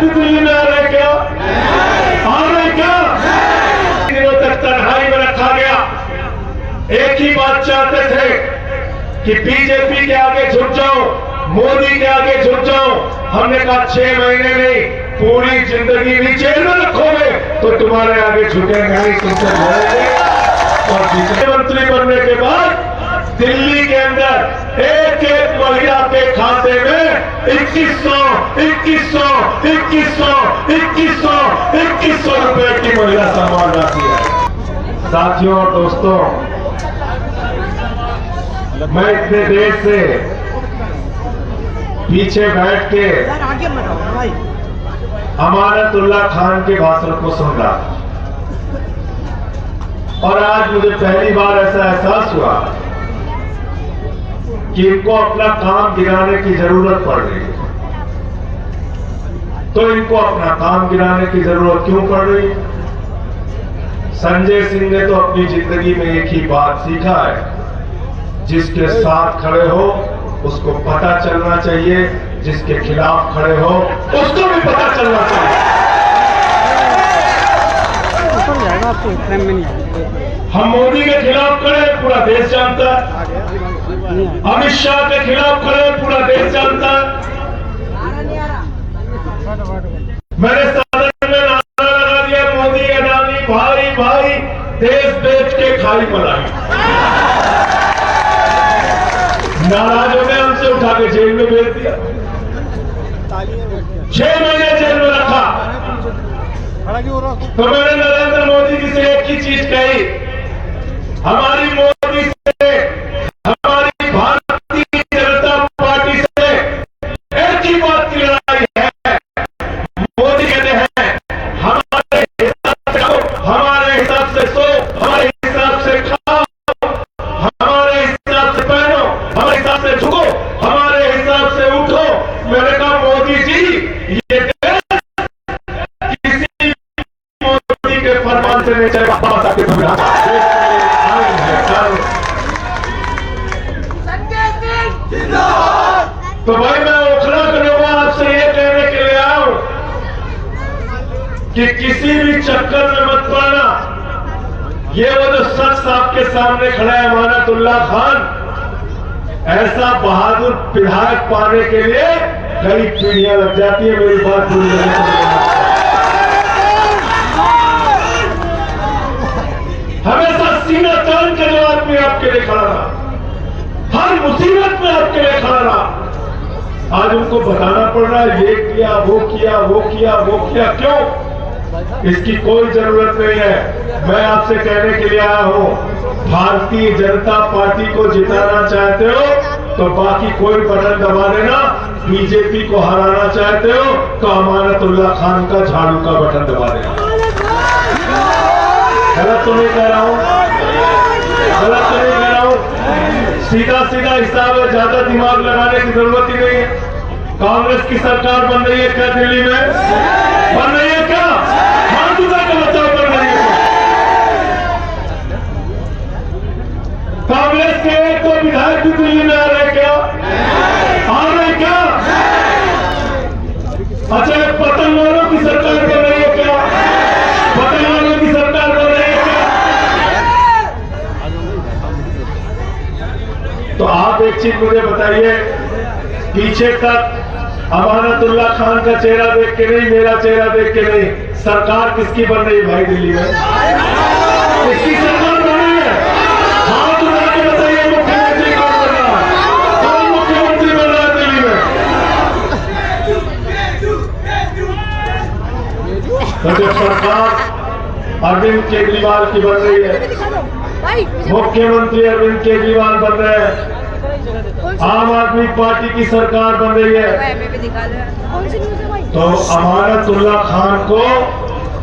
भी दिल्ली में आ रहे क्या? आ रहे क्या? दिनों तक तन्हाई में रखा गया। एक ही बात चाहते थे कि बीजेपी के आगे झुक जाओ, मोदी के आगे झुक जाओ। हमने कहा 6 महीने नहीं, पूरी जिंदगी भी जेल में रखोगे तो तुम्हारे आगे झुकेंगे नहीं, तुमसे लड़ेंगे। और मुख्यमंत्री बनने के बाद दिल्ली के अंदर एक एक महिला के खाते में 2100 रुपए की महिला सम्मान राशि है। साथियों और दोस्तों, मैं इतने देर से पीछे बैठ के अमानतुल्लाह खान के भाषण को सुन रहा था और आज मुझे पहली बार ऐसा एहसास हुआ कि इनको अपना काम गिराने की जरूरत पड़ रही है। तो इनको अपना काम गिराने की जरूरत क्यों पड़ रही है? संजय सिंह ने तो अपनी जिंदगी में एक ही बात सीखा है, जिसके साथ खड़े हो उसको पता चलना चाहिए, जिसके खिलाफ खड़े हो उसको भी पता चलना चाहिए। हम मोदी के खिलाफ खड़े, पूरा देश जानता है। अमित शाह के खिलाफ खड़े, पूरा देश जानता है। मैंने सदन में नारा लगा दिया, मोदी अडानी भाई भाई, देश बेच के खाई पलाई। नाराज हो गए, हमसे उठा के जेल में भेज दिया। 6 महीने जेल में रखा। तो मैंने नरेंद्र मोदी जी से एक ही चीज कही, हमारी मोदी से, हमारी भारतीय जनता पार्टी से एक ही बात की लड़ाई है। मोदी कहते हैं हमारे हिसाब से खाओ, हमारे हिसाब से सो, हमारे हिसाब से खाओ, हमारे हिसाब से पहनो, हमारे हिसाब से झुको, हमारे हिसाब से उठो। मैंने कहा मोदी जी, ये किसी मोदी के फरमान से नहीं चलेगा। वापस आके संविधान तो भाई मैं ओखला करूंगा, आपसे ये कहने के लिए आया हूं कि किसी भी चक्कर में मत पड़ना। ये वो जो शख्स आपके सामने खड़ा है अमानतुल्लाह खान, ऐसा बहादुर विधायक पाने के लिए कई पीढ़ियां लग जाती है। मेरी बात भूल हमेशा सीना तान के जो आदमी आपके लिए खड़ा रहा, हर मुसीबत में आपके लिए खड़ा रहा, आज उनको बताना पड़ रहा है ये किया, वो किया, वो किया, वो किया। क्यों? इसकी कोई जरूरत नहीं है। मैं आपसे कहने के लिए आया हूं, भारतीय जनता पार्टी को जिताना चाहते हो तो बाकी कोई बटन दबा देना। बीजेपी को हराना चाहते हो तो अमानतुल्लाह खान का झाड़ू का बटन दबा देना। गलत तो नहीं कह रहा हूं, गलत तो नहीं कह रहा हूं। सीधा सीधा हिसाब है, ज्यादा दिमाग लगाने की जरूरत ही नहीं है। कांग्रेस की सरकार बन रही है क्या दिल्ली में? बन रही है क्या? हाथ उठा के बताओ, बन रही है क्या? कांग्रेस के एक तो विधायक भी दिल्ली में आ रहे क्या? आ रहे क्या? अच्छा, पतंग वालों की सरकार बन रही है क्या? पतंग वालों की सरकार बन रही है क्या? तो आप एक चीज मुझे बताइए, पीछे तक अमानतुल्लाह खान का चेहरा देख के नहीं, मेरा चेहरा देख के नहीं, सरकार किसकी बन रही है भाई दिल्ली में? किसकी सरकार बन रही है? हाथ उठा के बताइए, मुख्यमंत्री कौन बन रहा है? कौन मुख्यमंत्री बन रहा है दिल्ली में? तो जो सरकार अरविंद केजरीवाल की बन रही है, मुख्यमंत्री अरविंद केजरीवाल बन रहे हैं, आम आदमी पार्टी की सरकार बन रही है, तो अमानतुल्लाह खान को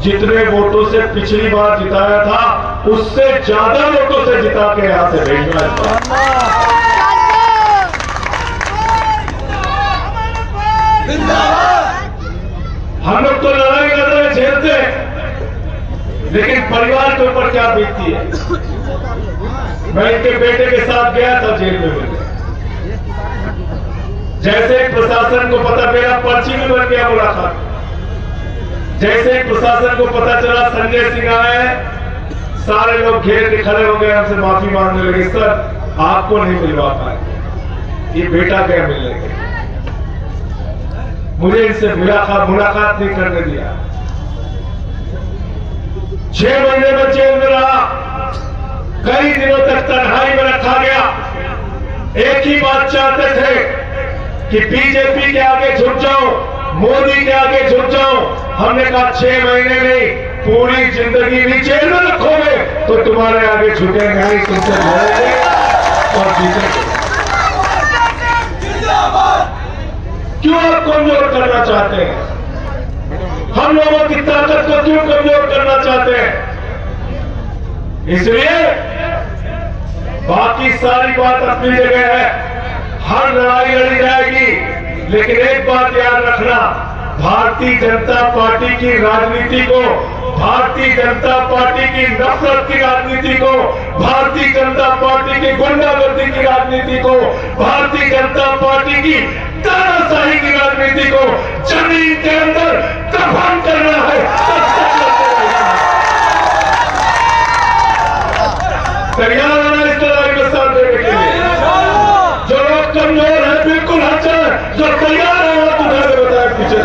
जितने वोटों से पिछली बार जिताया था उससे ज्यादा वोटों से जिता के यहां से भेजना है। हम लोग तो लड़ाई कर रहे हैं, झेलते हैं, लेकिन परिवार के ऊपर क्या बीतती है? मैं इनके बेटे के साथ गया था जेल में मिलने, जैसे प्रशासन को पता, मेरा पर्ची में बन गया मुलाकात, जैसे ही प्रशासन को पता चला संजय सिंह आए, सारे लोग घेर के खड़े हो गए, हमसे माफी मांगने लगे, सर आपको नहीं मिलवा पाए, ये बेटा गया मिलने के, मुझे इनसे मुलाकात नहीं करने दिया। 6 महीने में जेल में रहा, कई दिनों तक तन्हाई में रखा गया। एक ही बात चाहते थे कि बीजेपी के आगे झुक जाओ, मोदी के आगे झुक जाओ। हमने कहा 6 महीने नहीं, पूरी जिंदगी भी जेल में रखोगे तो तुम्हारे आगे झुकेंगे नहीं, तुमसे लड़ेंगे और जीतेंगे। क्यों आप कमजोर करना चाहते हैं? हम लोगों की ताकत को क्यों कमजोर करना चाहते हैं? इसलिए बाकी सारी बात अपनी जगह है, हर लड़ाई लड़ी जाएगी, लेकिन एक बात याद रखना, भारतीय जनता पार्टी की राजनीति को, भारतीय जनता पार्टी की नफरत की राजनीति को, भारतीय जनता पार्टी की गुंडागर्दी की राजनीति को, भारतीय जनता पार्टी की तानाशाही की राजनीति को जमीन के अंदर दफन करना है। तैयार होना इस लड़ाई में साथ देने के लिए। जो लोग कमजोर है बिल्कुल हट जाए, जो तैयार है वो तुम्हारे बताए पीछे से।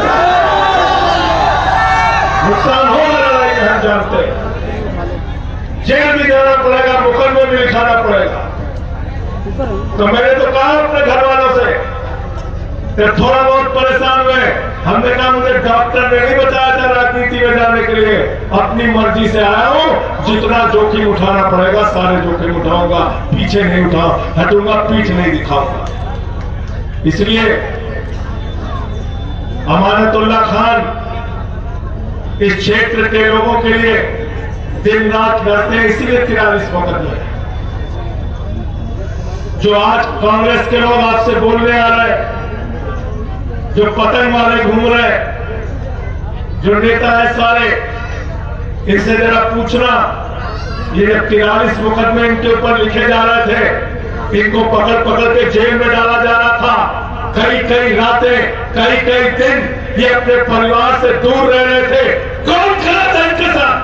नुकसान होगा लड़ाई में, हम जानते हैं, जेल भी जाना पड़ेगा, मुकदमे भी लिखाना पड़ेगा। तो मैंने तो कहा अपने घर वालों से, थोड़ा बहुत परेशान हुए, हमने कहा मुझे डॉक्टर ने नहीं बताया था राजनीति में जाने के लिए, अपनी मर्जी से आया हूं, जितना जोखिम उठाना पड़ेगा सारे जोखिम उठाऊंगा, पीछे नहीं हटूंगा, पीठ नहीं दिखाऊंगा। इसलिए अमानतुल्लाह खान इस क्षेत्र के लोगों के लिए दिन रात लड़ते हैं, इसीलिए 43 मुकदमे। जो आज कांग्रेस के लोग आपसे बोलने आ रहे हैं, जो पतंग वाले घूम रहे, जो नेता है सारे, इनसे जरा पूछना, ये जब 43 मुकदमे इनके ऊपर लिखे जा रहे थे, इनको पकड़ पकड़ के जेल में डाला जा रहा था, कई रातें, कई दिन ये अपने परिवार से दूर रह रहे थे। कौन खड़ा था इनके साथ?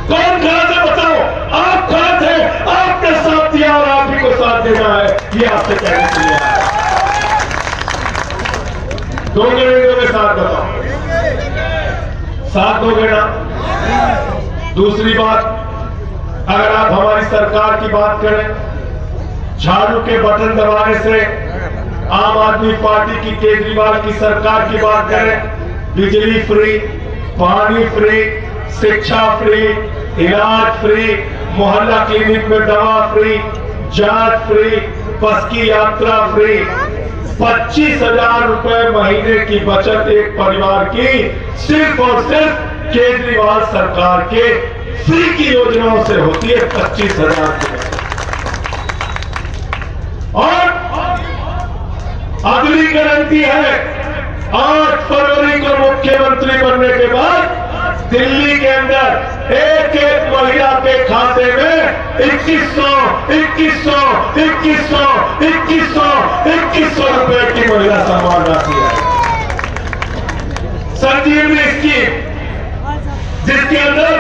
कौन खड़ा था बताओ? आप खड़े थे, आपने साथ दिया और आप ही को साथ देना है, ये आपसे कहने के लिए आया। दोगे नहीं दोगे साथ? बताओ, साथ दोगे ना? दूसरी बात, अगर आप हमारी सरकार की बात करें, झाड़ू के बटन दबाने से आम आदमी पार्टी की केजरीवाल की सरकार की बात करें, बिजली फ्री, पानी फ्री, शिक्षा फ्री, इलाज फ्री, मोहल्ला क्लिनिक में दवा फ्री, जांच फ्री, बस की यात्रा फ्री, 25,000 रुपए महीने की बचत एक परिवार की सिर्फ और सिर्फ केजरीवाल सरकार के फ्री की योजनाओं से होती है। 25,000 की बचत। और अगली गारंटी है, 8 फरवरी को मुख्यमंत्री बनने के बाद दिल्ली के अंदर एक महिला के खाते में 2100 रुपए की महिला सम्मान राशि है। संजीवनी स्कीम, जिसके अंदर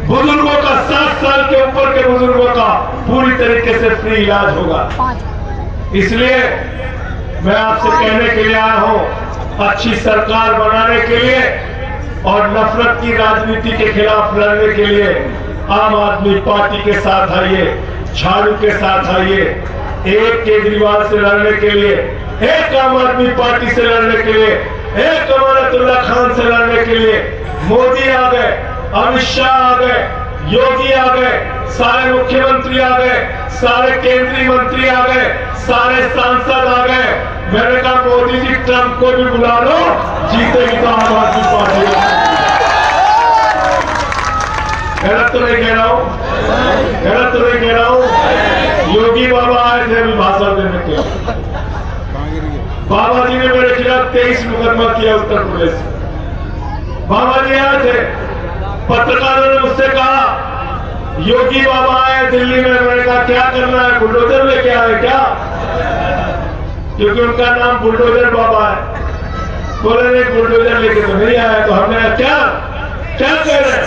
बुजुर्गों का 60 साल के ऊपर के बुजुर्गों का पूरी तरीके से फ्री इलाज होगा। इसलिए मैं आपसे कहने के लिए आया हूं, अच्छी सरकार बनाने के लिए और नफरत की राजनीति के खिलाफ लड़ने के लिए आम आदमी पार्टी के साथ आइए, झाड़ू के साथ आइए। एक केजरीवाल से लड़ने के लिए, एक आम आदमी पार्टी से लड़ने के लिए, एक अमानतुल्लाह खान से लड़ने के लिए मोदी आ गए, अमित शाह आ गए, योगी आ गए, सारे मुख्यमंत्री आ गए, सारे केंद्रीय मंत्री आ गए, सारे सांसद आ गए। मैंने कहा मोदी जी ट्रंप को भी बुला लो, जीतेगी तो आम आदमी पार्टी। गलत तो नहीं कह रहा हूं, गलत तो नहीं कह रहा हूं। योगी बाबा आए थे अभी भाषण देने के लिए, बाबा जी ने मेरे खिलाफ 23 मुकदमा किया उत्तर प्रदेश में। बाबा जी आए थे, पत्रकारों ने मुझसे कहा योगी बाबा आए दिल्ली में। मैंने कहा क्या करना है, बुलडोजर लेके आए क्या? क्योंकि उनका नाम बुलडोजर बाबा है। बोले नहीं बुलडोजर लेके तो नहीं आया। तो हमने क्या क्या कह रहे?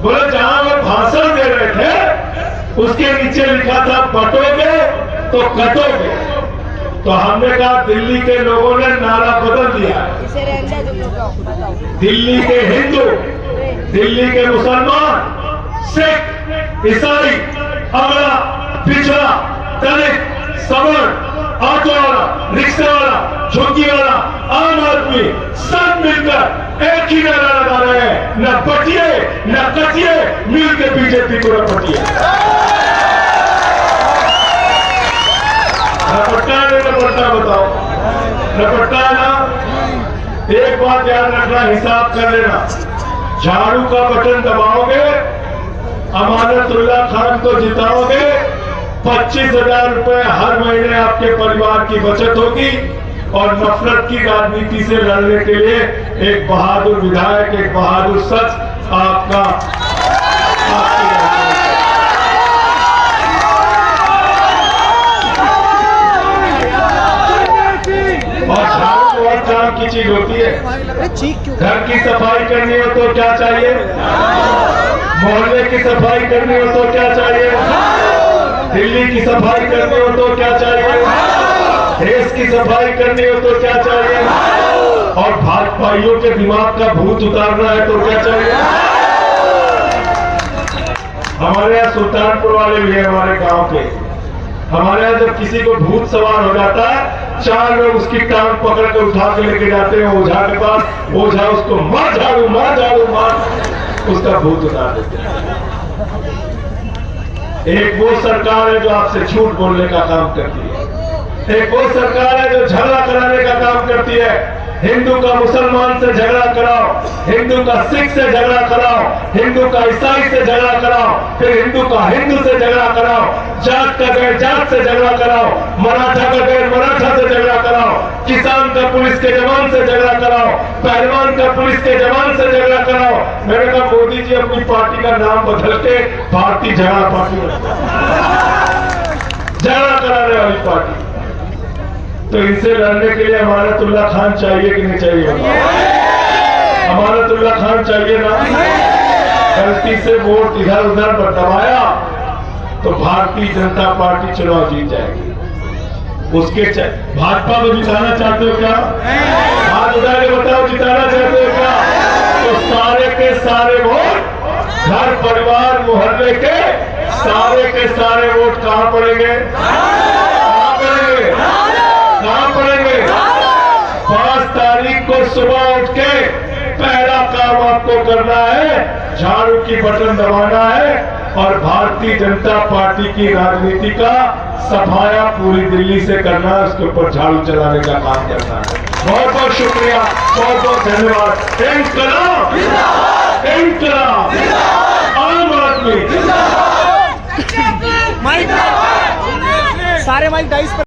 बोले जहां वो भाषण दे रहे थे उसके नीचे लिखा था बटोगे तो कटोगे। तो हमने कहा दिल्ली के लोगों ने नारा बदल दिया। दिल्ली के हिंदू, दिल्ली के मुसलमान, सिख, ईसाई, अगड़ा, पिछड़ा, दलित, सवर्ण, ऑटो वाला, रिक्शा वाला, झुग्गी वाला, आम आदमी सब मिलकर एक ही नारा लगा रहे हैं, न बटिए न कटिए, मिल के बीजेपी को रपटिए। रपटना नहीं रपटना बताओ? रपटना है ना? एक बात याद रखना, हिसाब कर लेना। झाड़ू का बटन दबाओगे, अमानतुल्ला खान को जिताओगे, 25,000 रुपए हर महीने आपके परिवार की बचत होगी और नफरत की राजनीति से लड़ने के लिए एक बहादुर विधायक, एक बहादुर शख्स आपका और झाड़ू बहुत काम की चीज होती है। घर की सफाई करनी हो तो क्या चाहिए? मोहल्ले की सफाई करनी हो तो क्या चाहिए? दिल्ली की सफाई करनी हो तो क्या चाहिए? देश की सफाई करनी हो तो क्या चाहिए? और भाजपाइयों के दिमाग का भूत उतारना है तो क्या चाहिए? हमारे यहाँ सुल्तानपुर वाले भी है, हमारे गांव के। हमारे यहाँ जब किसी को भूत सवार हो जाता है, 4 लोग उसकी टांग पकड़ के उठा के लेके जाते हैं ओझा के पास। ओझा उसको मार झाड़ू मार झाड़ू मार, उसका भूत उतार देते हैं। एक वो सरकार है जो आपसे झूठ बोलने का काम करती है। एक वो सरकार है जो झगड़ा कराने का काम करती है। हिंदू का मुसलमान से झगड़ा कराओ, हिंदू का सिख से झगड़ा कराओ, हिंदू का ईसाई से झगड़ा कराओ, फिर हिंदू का हिंदू से झगड़ा कराओ, जात का गैर जात से झगड़ा कराओ, मराठा का गैर मराठा से झगड़ा कराओ, किसान का पुलिस के जवान से झगड़ा कराओ, पहलवान का पुलिस के जवान से झगड़ा कराओ। मैंने कहा मोदी जी अपनी पार्टी का नाम बदल के भारतीय झगड़ा पार्टी झगड़ा कराने वाली पार्टी। तो इनसे लड़ने के लिए अमानतुल्ला खान चाहिए कि नहीं चाहिए? अमानतुल्ला खान चाहिए ना? गलती से वोट इधर उधर पर दबाया तो भारतीय जनता पार्टी चुनाव जीत जाएगी। उसके भाजपा को जिताना चाहते हो क्या? हाथ उठा के बताओ, जिताना चाहते हो क्या? तो सारे के सारे वोट, घर परिवार मोहल्ले के सारे वोट कहां पड़ेंगे? कहां पड़ेंगे? 5 तारीख को सुबह उठ के पहला काम आपको करना है, झाड़ू की बटन दबाना है और भारतीय जनता पार्टी की राजनीति का सफाया पूरी दिल्ली से करना है, उसके ऊपर झाड़ू चलाने का काम करना है। बहुत बहुत शुक्रिया, बहुत बहुत धन्यवाद। इनकलाब, इनकलाब, आम आदमी। सारे माइक डाइस